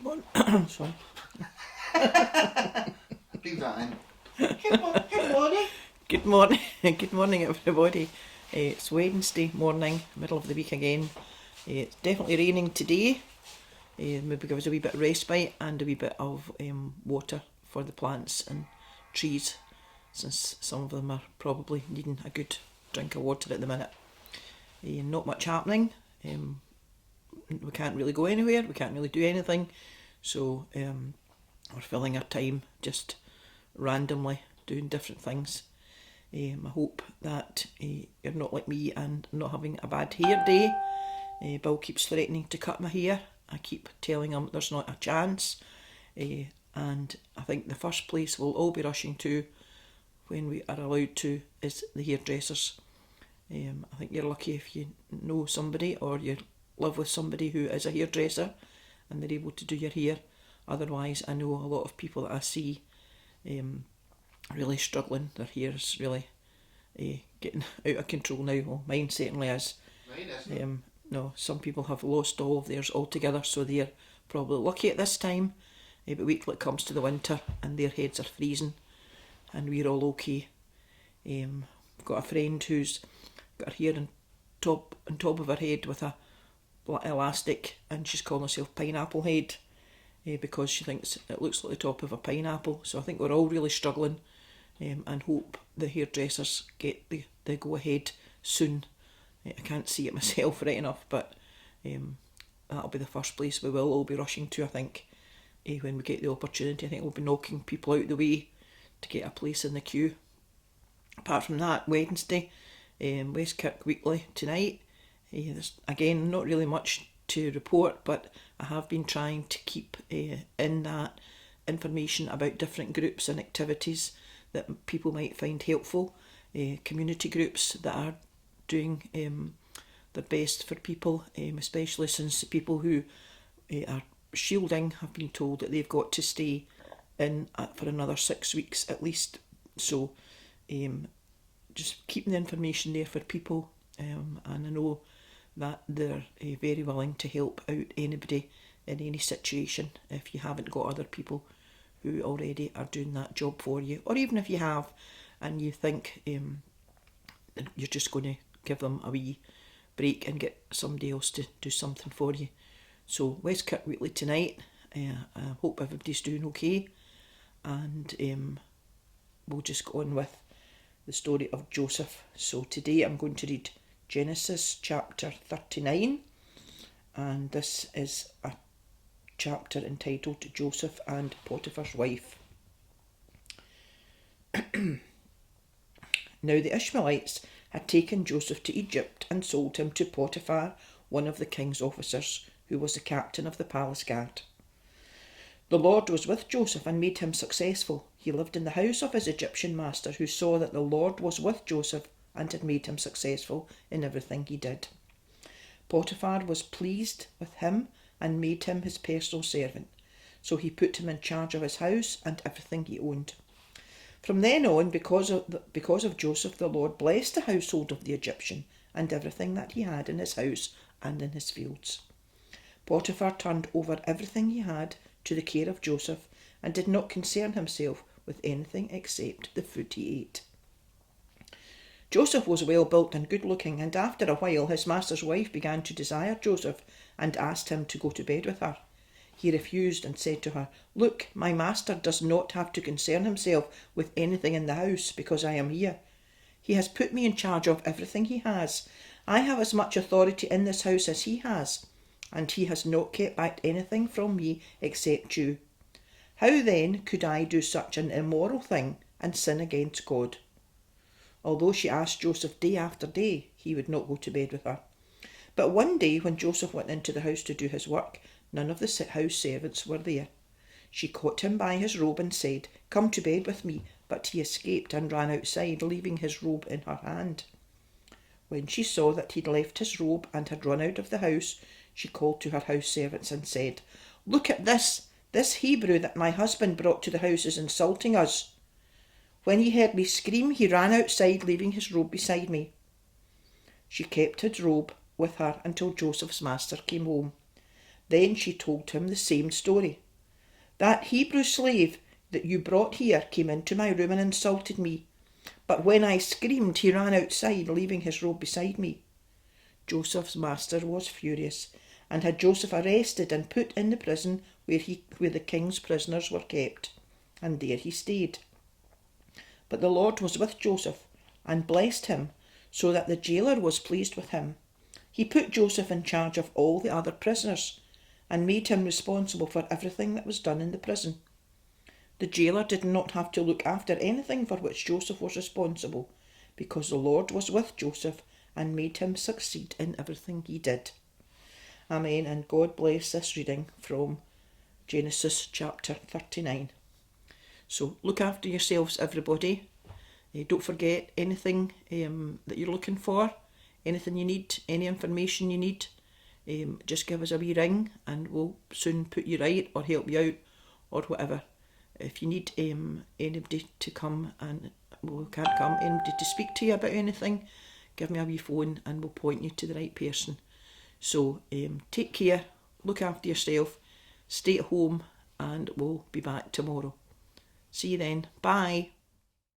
Morning. Sorry. Leave that in. Good morning. Good morning. Good morning, everybody. It's Wednesday morning, middle of the week again. It's definitely raining today. Maybe give us a wee bit of respite and a wee bit of water for the plants and trees, since some of them are probably needing a good drink of water at the minute. Not much happening. We can't really go anywhere. We can't really do anything. So we're filling our time just randomly doing different things. I hope that you're not like me and not having a bad hair day. Bill keeps threatening to cut my hair. I keep telling him there's not a chance. And I think the first place we'll all be rushing to when we are allowed to is the hairdressers. I think you're lucky if you know somebody or you live with somebody who is a hairdresser and they're able to do your hair. Otherwise, I know a lot of people that I see really struggling. Their hair's really getting out of control now. Well, mine certainly is. No, some people have lost all of theirs altogether, so they're probably lucky at this time. But wait till it comes to the winter and their heads are freezing and we're all okay. I've got a friend who's got her hair on top of her head with a elastic, and she's calling herself Pineapple Head because she thinks it looks like the top of a pineapple. So I think we're all really struggling and hope the hairdressers get the go ahead soon. I can't see it myself right enough, but that'll be the first place we will all be rushing to, I think, when we get the opportunity. I think we'll be knocking people out the way to get a place in the queue. Apart from that, Wednesday, West Kirk Weekly tonight. There's again not really much to report, but I have been trying to keep in that information about different groups and activities that people might find helpful. Community groups that are doing their best for people, especially since the people who are shielding have been told that they've got to stay in for another 6 weeks at least. So just keeping the information there for people, and I know that they're very willing to help out anybody in any situation if you haven't got other people who already are doing that job for you, or even if you have and you think you're just going to give them a wee break and get somebody else to do something for you. So West Kirk Weekly tonight. I hope everybody's doing okay, and we'll just go on with the story of Joseph. So today I'm going to read Genesis chapter 39, and this is a chapter entitled Joseph and Potiphar's Wife. Now the Ishmaelites had taken Joseph to Egypt and sold him to Potiphar, one of the king's officers, who was the captain of the palace guard. The Lord was with Joseph and made him successful. He lived in the house of his Egyptian master, who saw that the Lord was with Joseph and had made him successful in everything he did. Potiphar was pleased with him and made him his personal servant, so he put him in charge of his house and everything he owned. From then on, because of Joseph, the Lord blessed the household of the Egyptian and everything that he had in his house and in his fields. Potiphar turned over everything he had to the care of Joseph and did not concern himself with anything except the food he ate. Joseph was well built and good looking, and after a while his master's wife began to desire Joseph and asked him to go to bed with her. He refused and said to her, "Look, my master does not have to concern himself with anything in the house because I am here. He has put me in charge of everything he has. I have as much authority in this house as he has, and he has not kept back anything from me except you. How then could I do such an immoral thing and sin against God?" Although she asked Joseph day after day, he would not go to bed with her. But one day when Joseph went into the house to do his work, none of the house servants were there. She caught him by his robe and said, "Come to bed with me," but he escaped and ran outside, leaving his robe in her hand. When she saw that he'd left his robe and had run out of the house, she called to her house servants and said, "Look at this! This Hebrew that my husband brought to the house is insulting us." When he heard me scream, he ran outside, leaving his robe beside me. She kept his robe with her until Joseph's master came home. Then she told him the same story. That Hebrew slave that you brought here came into my room and insulted me. But when I screamed, he ran outside, leaving his robe beside me. Joseph's master was furious and had Joseph arrested and put in the prison where the king's prisoners were kept, and there he stayed. But the Lord was with Joseph and blessed him, so that the jailer was pleased with him. He put Joseph in charge of all the other prisoners and made him responsible for everything that was done in the prison. The jailer did not have to look after anything for which Joseph was responsible, because the Lord was with Joseph and made him succeed in everything he did. Amen, and God bless this reading from Genesis chapter 39. So look after yourselves, everybody. Don't forget anything that you're looking for, anything you need, any information you need. Just give us a wee ring and we'll soon put you right or help you out or whatever. If you need anybody to come and can't come, anybody to speak to you about anything, give me a wee phone and we'll point you to the right person. So take care, look after yourself, stay at home, and we'll be back tomorrow. See you then. Bye.